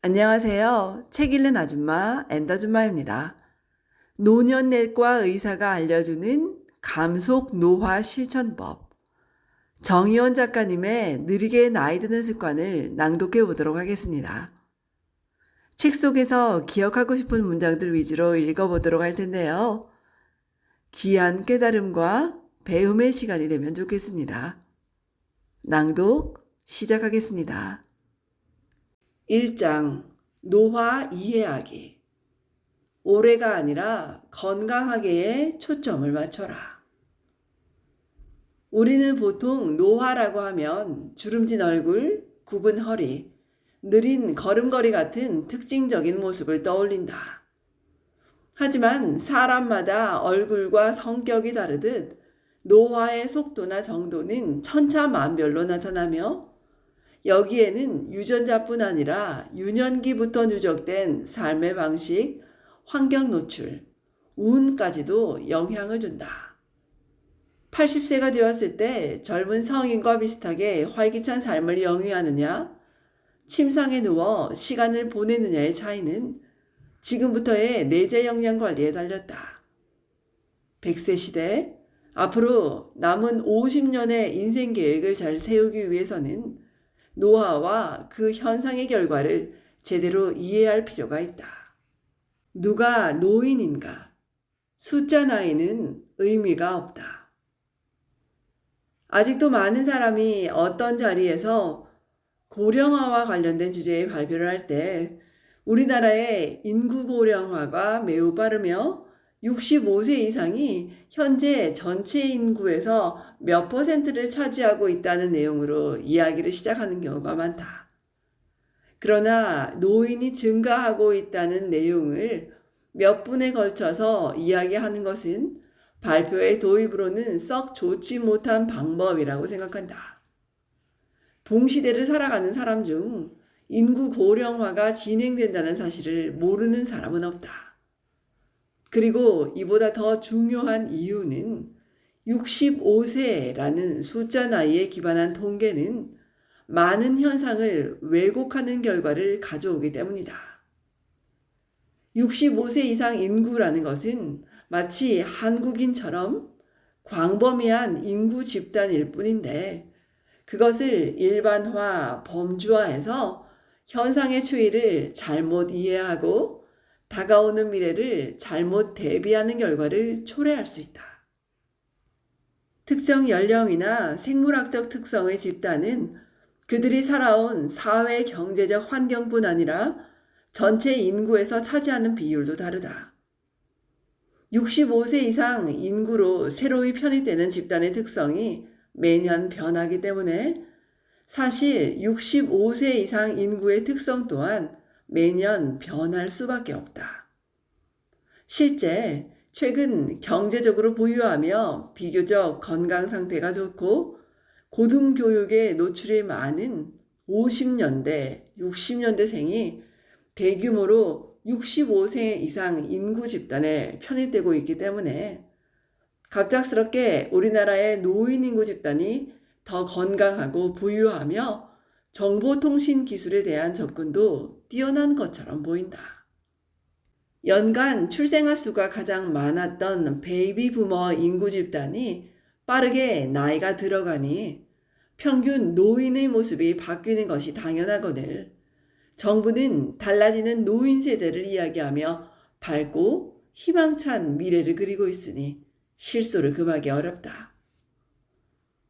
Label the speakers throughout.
Speaker 1: 안녕하세요. 책 읽는 아줌마 엔다줌마입니다. 노년내과 의사가 알려주는 감속 노화 실천법. 정희원 작가님의 느리게 나이 드는 습관을 낭독해 보도록 하겠습니다. 책 속에서 기억하고 싶은 문장들 위주로 읽어보도록 할 텐데요. 귀한 깨달음과 배움의 시간이 되면 좋겠습니다. 낭독 시작하겠습니다. 1장 노화 이해하기. 오래가 아니라 건강하게에 초점을 맞춰라. 우리는 보통 노화라고 하면 주름진 얼굴, 굽은 허리, 느린 걸음걸이 같은 특징적인 모습을 떠올린다. 하지만 사람마다 얼굴과 성격이 다르듯 노화의 속도나 정도는 천차만별로 나타나며 여기에는 유전자뿐 아니라 유년기부터 누적된 삶의 방식, 환경 노출, 운까지도 영향을 준다. 80세가 되었을 때 젊은 성인과 비슷하게 활기찬 삶을 영위하느냐, 침상에 누워 시간을 보내느냐의 차이는 지금부터의 내재 역량 관리에 달렸다. 100세 시대, 앞으로 남은 50년의 인생 계획을 잘 세우기 위해서는 노화와 그 현상의 결과를 제대로 이해할 필요가 있다. 누가 노인인가? 숫자 나이는 의미가 없다. 아직도 많은 사람이 어떤 자리에서 고령화와 관련된 주제의 발표를 할 때 우리나라의 인구 고령화가 매우 빠르며 65세 이상이 현재 전체 인구에서 몇 %를 차지하고 있다는 내용으로 이야기를 시작하는 경우가 많다. 그러나 노인이 증가하고 있다는 내용을 몇 분에 걸쳐서 이야기하는 것은 발표의 도입으로는 썩 좋지 못한 방법이라고 생각한다. 동시대를 살아가는 사람 중 인구 고령화가 진행된다는 사실을 모르는 사람은 없다. 그리고 이보다 더 중요한 이유는 65세라는 숫자 나이에 기반한 통계는 많은 현상을 왜곡하는 결과를 가져오기 때문이다. 65세 이상 인구라는 것은 마치 한국인처럼 광범위한 인구 집단일 뿐인데 그것을 일반화, 범주화해서 현상의 추이를 잘못 이해하고 다가오는 미래를 잘못 대비하는 결과를 초래할 수 있다. 특정 연령이나 생물학적 특성의 집단은 그들이 살아온 사회 경제적 환경뿐 아니라 전체 인구에서 차지하는 비율도 다르다. 65세 이상 인구로 새로이 편입되는 집단의 특성이 매년 변하기 때문에 사실 65세 이상 인구의 특성 또한 매년 변할 수밖에 없다. 실제 최근 경제적으로 부유하며 비교적 건강 상태가 좋고 고등교육에 노출이 많은 50년대, 60년대생이 대규모로 65세 이상 인구 집단에 편입되고 있기 때문에 갑작스럽게 우리나라의 노인 인구 집단이 더 건강하고 부유하며 정보통신 기술에 대한 접근도 뛰어난 것처럼 보인다. 연간 출생아 수가 가장 많았던 베이비 부머 인구 집단이 빠르게 나이가 들어가니 평균 노인의 모습이 바뀌는 것이 당연하거늘 정부는 달라지는 노인 세대를 이야기하며 밝고 희망찬 미래를 그리고 있으니 실소를 금하기 어렵다.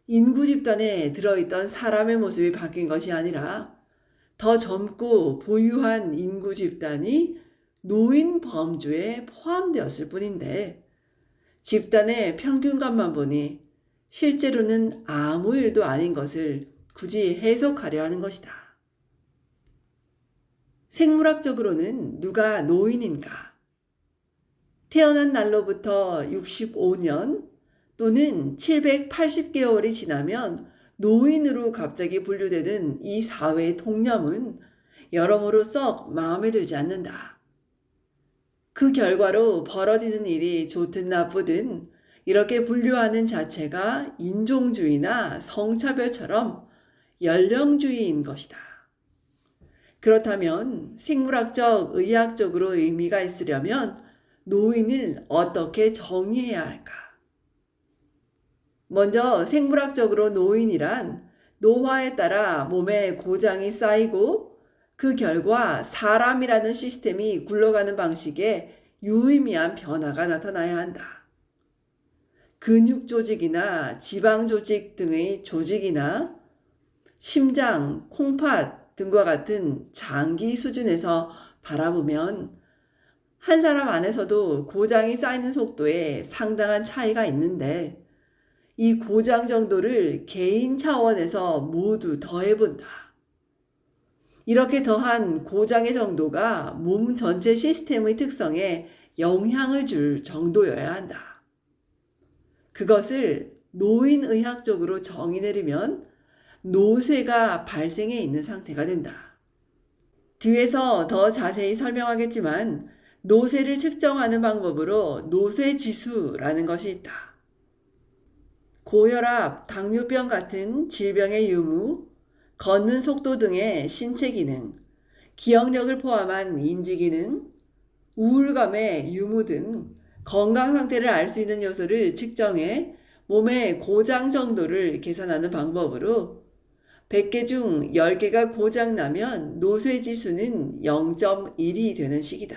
Speaker 1: 인구 집단에 들어있던 사람의 모습이 바뀐 것이 아니라 더 젊고 부유한 인구 집단이 노인 범주에 포함되었을 뿐인데 집단의 평균값만 보니 실제로는 아무 일도 아닌 것을 굳이 해석하려 하는 것이다. 생물학적으로는 누가 노인인가? 태어난 날로부터 65년 또는 780개월이 지나면 노인으로 갑자기 분류되는 이 사회의 통념은 여러모로 썩 마음에 들지 않는다. 그 결과로 벌어지는 일이 좋든 나쁘든 이렇게 분류하는 자체가 인종주의나 성차별처럼 연령주의인 것이다. 그렇다면 생물학적, 의학적으로 의미가 있으려면 노인을 어떻게 정의해야 할까? 먼저 생물학적으로 노인이란 노화에 따라 몸에 고장이 쌓이고 그 결과 사람이라는 시스템이 굴러가는 방식에 유의미한 변화가 나타나야 한다. 근육 조직이나 지방 조직 등의 조직이나 심장, 콩팥 등과 같은 장기 수준에서 바라보면 한 사람 안에서도 고장이 쌓이는 속도에 상당한 차이가 있는데 이 고장 정도를 개인 차원에서 모두 더해본다. 이렇게 더한 고장의 정도가 몸 전체 시스템의 특성에 영향을 줄 정도여야 한다. 그것을 노인의학적으로 정의 내리면 노쇠가 발생해 있는 상태가 된다. 뒤에서 더 자세히 설명하겠지만 노쇠를 측정하는 방법으로 노쇠지수라는 것이 있다. 고혈압, 당뇨병 같은 질병의 유무, 걷는 속도 등의 신체 기능, 기억력을 포함한 인지 기능, 우울감의 유무 등 건강 상태를 알 수 있는 요소를 측정해 몸의 고장 정도를 계산하는 방법으로 100개 중 10개가 고장나면 노쇠지수는 0.1이 되는 식이다.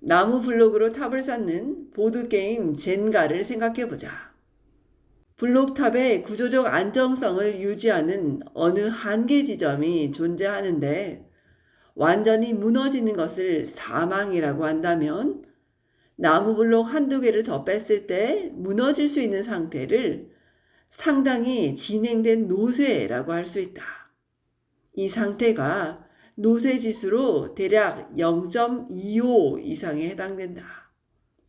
Speaker 1: 나무 블록으로 탑을 쌓는 보드게임 젠가를 생각해보자. 블록탑의 구조적 안정성을 유지하는 어느 한계 지점이 존재하는데 완전히 무너지는 것을 사망이라고 한다면 나무 블록 한두 개를 더 뺐을 때 무너질 수 있는 상태를 상당히 진행된 노쇠라고 할 수 있다. 이 상태가 노쇠 지수로 대략 0.25 이상에 해당된다.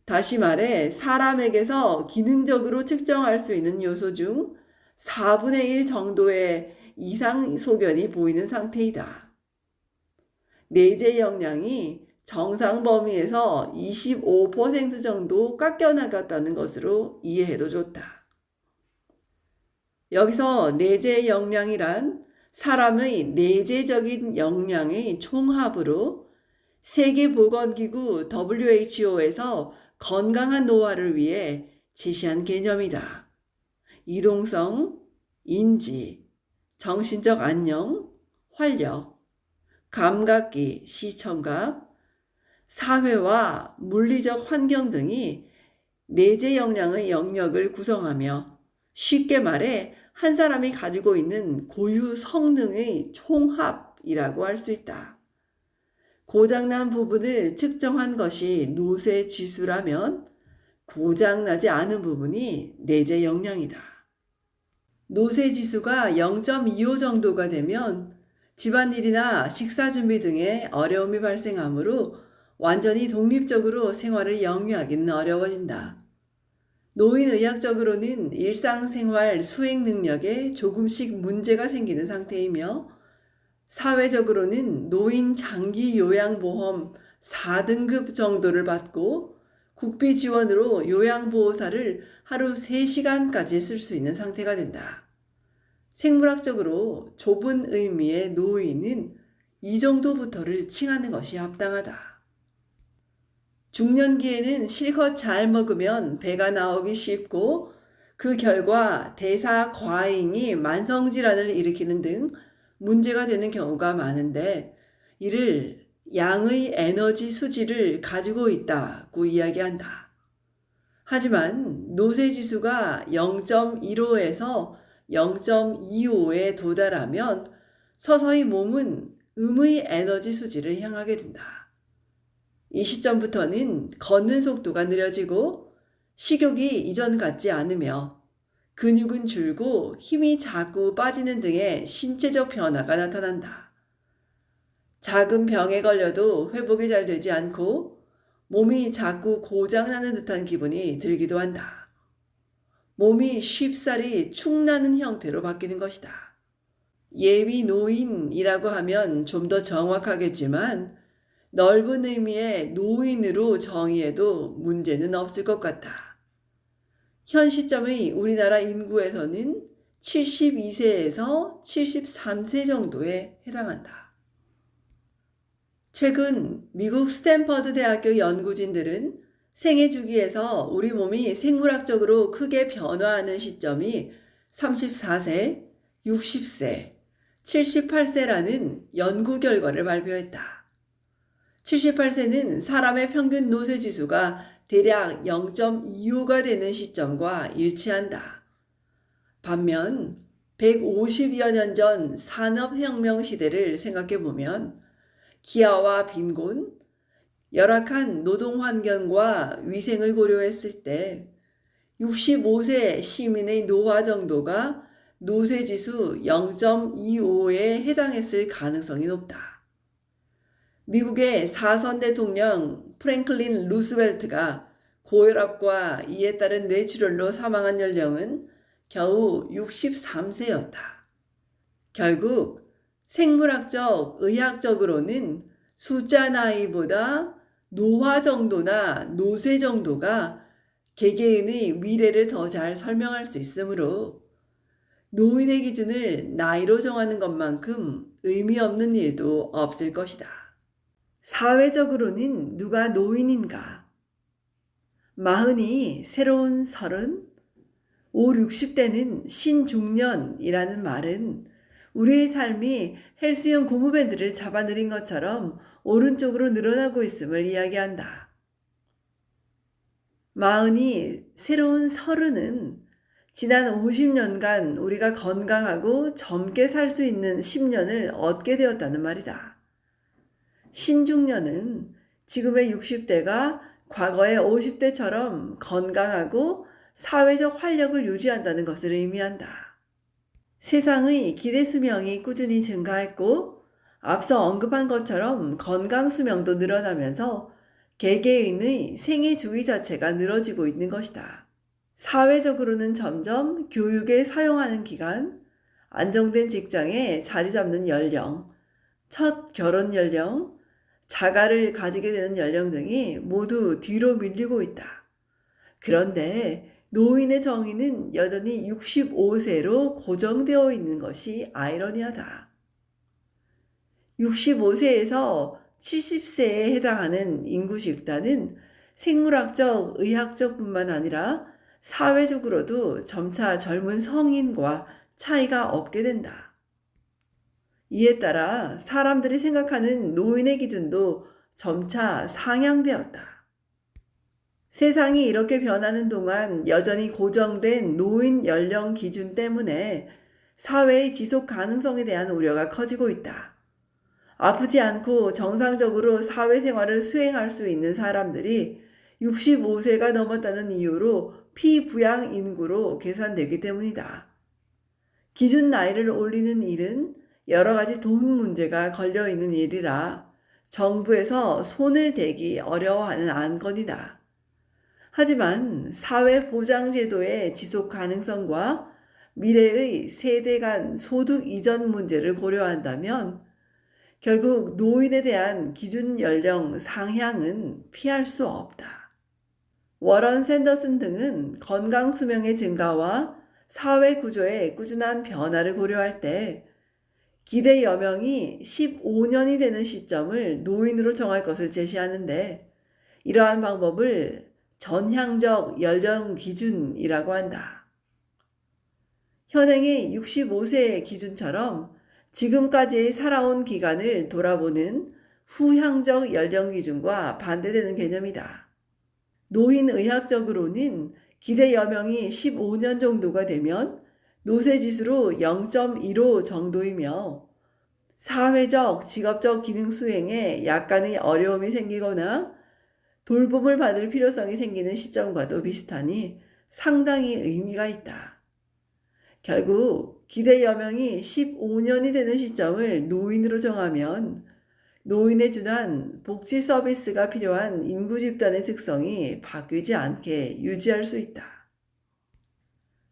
Speaker 1: 다시 말해 사람에게서 기능적으로 측정할 수 있는 요소 중 4분의 1 정도의 이상 소견이 보이는 상태이다. 내재 역량이 정상 범위에서 25% 정도 깎여나갔다는 것으로 이해해도 좋다. 여기서 내재 역량이란 사람의 내재적인 역량의 총합으로 세계보건기구 WHO에서 건강한 노화를 위해 제시한 개념이다. 이동성, 인지, 정신적 안녕, 활력, 감각기, 시청각, 사회와 물리적 환경 등이 내재 역량의 영역을 구성하며 쉽게 말해 한 사람이 가지고 있는 고유 성능의 총합이라고 할 수 있다. 고장난 부분을 측정한 것이 노쇠 지수라면 고장나지 않은 부분이 내재 역량이다. 노쇠 지수가 0.25 정도가 되면 집안일이나 식사 준비 등의 어려움이 발생하므로 완전히 독립적으로 생활을 영위하기는 어려워진다. 노인의학적으로는 일상생활 수행 능력에 조금씩 문제가 생기는 상태이며 사회적으로는 노인 장기 요양보험 4등급 정도를 받고 국비 지원으로 요양보호사를 하루 3시간까지 쓸 수 있는 상태가 된다. 생물학적으로 좁은 의미의 노인은 이 정도부터를 칭하는 것이 합당하다. 중년기에는 실컷 잘 먹으면 배가 나오기 쉽고 그 결과 대사 과잉이 만성질환을 일으키는 등 문제가 되는 경우가 많은데 이를 양의 에너지 수지를 가지고 있다고 이야기한다. 하지만 노쇠지수가 0.15에서 0.25에 도달하면 서서히 몸은 음의 에너지 수지를 향하게 된다. 이 시점부터는 걷는 속도가 느려지고 식욕이 이전 같지 않으며 근육은 줄고 힘이 자꾸 빠지는 등의 신체적 변화가 나타난다. 작은 병에 걸려도 회복이 잘 되지 않고 몸이 자꾸 고장나는 듯한 기분이 들기도 한다. 몸이 쉽사리 축나는 형태로 바뀌는 것이다. 예비 노인이라고 하면 좀 더 정확하겠지만 넓은 의미의 노인으로 정의해도 문제는 없을 것 같다. 현 시점의 우리나라 인구에서는 72세에서 73세 정도에 해당한다. 최근 미국 스탠퍼드 대학교 연구진들은 생애 주기에서 우리 몸이 생물학적으로 크게 변화하는 시점이 34세, 60세, 78세라는 연구 결과를 발표했다. 78세는 사람의 평균 노쇠 지수가 대략 0.25가 되는 시점과 일치한다. 반면 150여 년 전 산업혁명 시대를 생각해보면 기아와 빈곤, 열악한 노동 환경과 위생을 고려했을 때 65세 시민의 노화 정도가 노쇠지수 0.25에 해당했을 가능성이 높다. 미국의 4선 대통령 프랭클린 루스벨트가 고혈압과 이에 따른 뇌출혈로 사망한 연령은 겨우 63세였다. 결국 생물학적, 의학적으로는 숫자 나이보다 노화 정도나 노쇠 정도가 개개인의 미래를 더 잘 설명할 수 있으므로 노인의 기준을 나이로 정하는 것만큼 의미 없는 일도 없을 것이다. 사회적으로는 누가 노인인가? 40이 새로운 30, 5, 60대는 신중년이라는 말은 우리의 삶이 헬스용 고무밴드를 잡아들인 것처럼 오른쪽으로 늘어나고 있음을 이야기한다. 40이 새로운 30은 지난 50년간 우리가 건강하고 젊게 살 수 있는 10년을 얻게 되었다는 말이다. 신중년은 지금의 60대가 과거의 50대처럼 건강하고 사회적 활력을 유지한다는 것을 의미한다. 세상의 기대 수명이 꾸준히 증가했고 앞서 언급한 것처럼 건강 수명도 늘어나면서 개개인의 생애 주기 자체가 늘어지고 있는 것이다. 사회적으로는 점점 교육에 사용하는 기간, 안정된 직장에 자리 잡는 연령, 첫 결혼 연령, 자가를 가지게 되는 연령 등이 모두 뒤로 밀리고 있다. 그런데 노인의 정의는 여전히 65세로 고정되어 있는 것이 아이러니하다. 65세에서 70세에 해당하는 인구 집단은 생물학적, 의학적 뿐만 아니라 사회적으로도 점차 젊은 성인과 차이가 없게 된다. 이에 따라 사람들이 생각하는 노인의 기준도 점차 상향되었다. 세상이 이렇게 변하는 동안 여전히 고정된 노인 연령 기준 때문에 사회의 지속 가능성에 대한 우려가 커지고 있다. 아프지 않고 정상적으로 사회생활을 수행할 수 있는 사람들이 65세가 넘었다는 이유로 피부양 인구로 계산되기 때문이다. 기준 나이를 올리는 일은 여러 가지 돈 문제가 걸려있는 일이라 정부에서 손을 대기 어려워하는 안건이다. 하지만 사회보장제도의 지속 가능성과 미래의 세대 간 소득 이전 문제를 고려한다면 결국 노인에 대한 기준 연령 상향은 피할 수 없다. 워런 샌더슨 등은 건강 수명의 증가와 사회 구조의 꾸준한 변화를 고려할 때 기대 여명이 15년이 되는 시점을 노인으로 정할 것을 제시하는데 이러한 방법을 전향적 연령 기준이라고 한다. 현행의 65세 기준처럼 지금까지 살아온 기간을 돌아보는 후향적 연령 기준과 반대되는 개념이다. 노인의학적으로는 기대 여명이 15년 정도가 되면 노쇠지수로 0.15 정도이며 사회적, 직업적 기능 수행에 약간의 어려움이 생기거나 돌봄을 받을 필요성이 생기는 시점과도 비슷하니 상당히 의미가 있다. 결국 기대 여명이 15년이 되는 시점을 노인으로 정하면 노인에 준한 복지 서비스가 필요한 인구 집단의 특성이 바뀌지 않게 유지할 수 있다.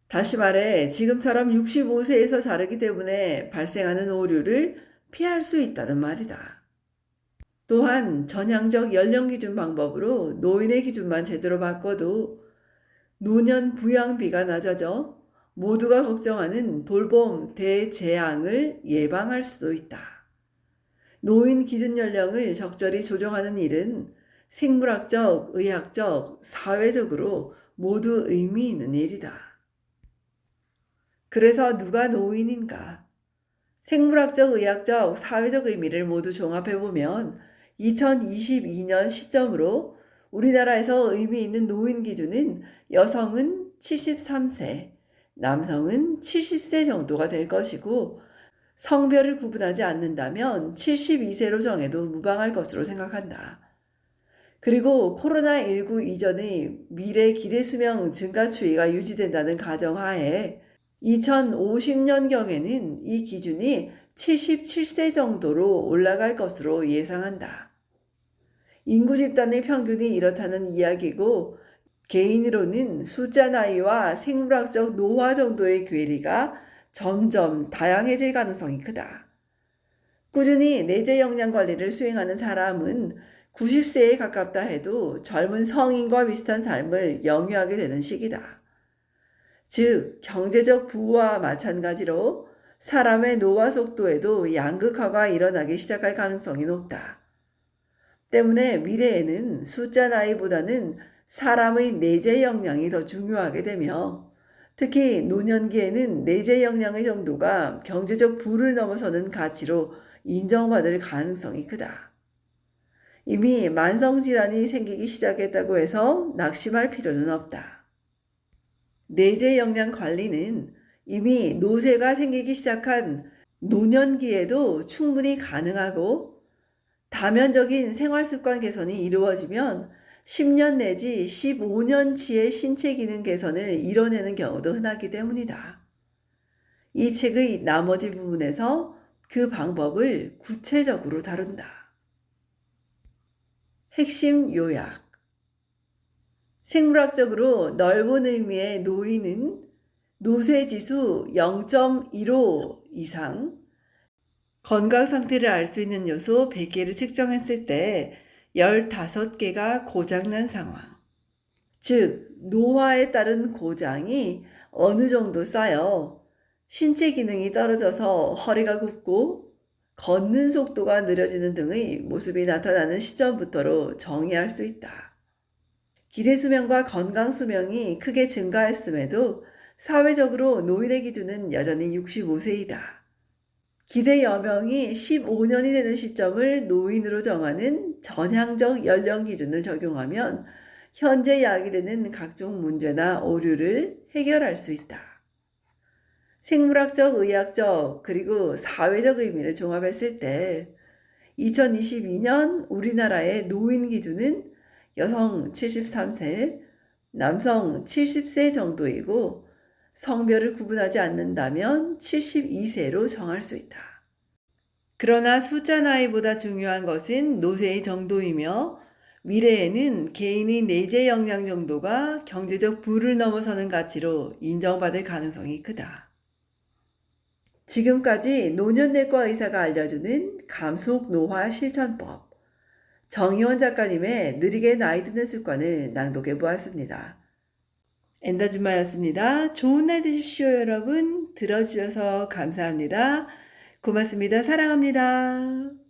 Speaker 1: 다시 말해 지금처럼 65세에서 자르기 때문에 발생하는 오류를 피할 수 있다는 말이다. 또한 전향적 연령기준 방법으로 노인의 기준만 제대로 바꿔도 노년 부양비가 낮아져 모두가 걱정하는 돌봄 대재앙을 예방할 수도 있다. 노인 기준 연령을 적절히 조정하는 일은 생물학적, 의학적, 사회적으로 모두 의미 있는 일이다. 그래서 누가 노인인가? 생물학적, 의학적, 사회적 의미를 모두 종합해보면 2022년 시점으로 우리나라에서 의미 있는 노인 기준은 여성은 73세, 남성은 70세 정도가 될 것이고 성별을 구분하지 않는다면 72세로 정해도 무방할 것으로 생각한다. 그리고 코로나19 이전의 미래 기대 수명 증가 추이가 유지된다는 가정하에 2050년경에는 이 기준이 77세 정도로 올라갈 것으로 예상한다. 인구 집단의 평균이 이렇다는 이야기고 개인으로는 숫자 나이와 생물학적 노화 정도의 괴리가 점점 다양해질 가능성이 크다. 꾸준히 내재 역량 관리를 수행하는 사람은 90세에 가깝다 해도 젊은 성인과 비슷한 삶을 영위하게 되는 시기다. 즉, 경제적 부와 마찬가지로 사람의 노화 속도에도 양극화가 일어나기 시작할 가능성이 높다. 때문에 미래에는 숫자 나이보다는 사람의 내재 역량이 더 중요하게 되며 특히 노년기에는 내재 역량의 정도가 경제적 부를 넘어서는 가치로 인정받을 가능성이 크다. 이미 만성질환이 생기기 시작했다고 해서 낙심할 필요는 없다. 내재 역량 관리는 이미 노쇠가 생기기 시작한 노년기에도 충분히 가능하고 다면적인 생활습관 개선이 이루어지면 10년 내지 15년치의 신체 기능 개선을 이뤄내는 경우도 흔하기 때문이다. 이 책의 나머지 부분에서 그 방법을 구체적으로 다룬다. 핵심 요약. 생물학적으로 넓은 의미의 노인은 노쇠지수 0.15 이상, 건강 상태를 알 수 있는 요소 100개를 측정했을 때 15개가 고장난 상황. 즉, 노화에 따른 고장이 어느 정도 쌓여 신체 기능이 떨어져서 허리가 굽고 걷는 속도가 느려지는 등의 모습이 나타나는 시점부터로 정의할 수 있다. 기대 수명과 건강 수명이 크게 증가했음에도 사회적으로 노인의 기준은 여전히 65세이다. 기대 여명이 15년이 되는 시점을 노인으로 정하는 전향적 연령 기준을 적용하면 현재 야기되는 각종 문제나 오류를 해결할 수 있다. 생물학적, 의학적, 그리고 사회적 의미를 종합했을 때 2022년 우리나라의 노인 기준은 여성 73세, 남성 70세 정도이고 성별을 구분하지 않는다면 72세로 정할 수 있다. 그러나 숫자 나이보다 중요한 것은 노쇠의 정도이며 미래에는 개인의 내재 역량 정도가 경제적 부를 넘어서는 가치로 인정받을 가능성이 크다. 지금까지 노년내과 의사가 알려주는 감속 노화 실천법, 정희원 작가님의 느리게 나이 드는 습관을 낭독해 보았습니다. 엔다줌마였습니다. 좋은 날 되십시오, 여러분. 들어주셔서 감사합니다. 고맙습니다. 사랑합니다.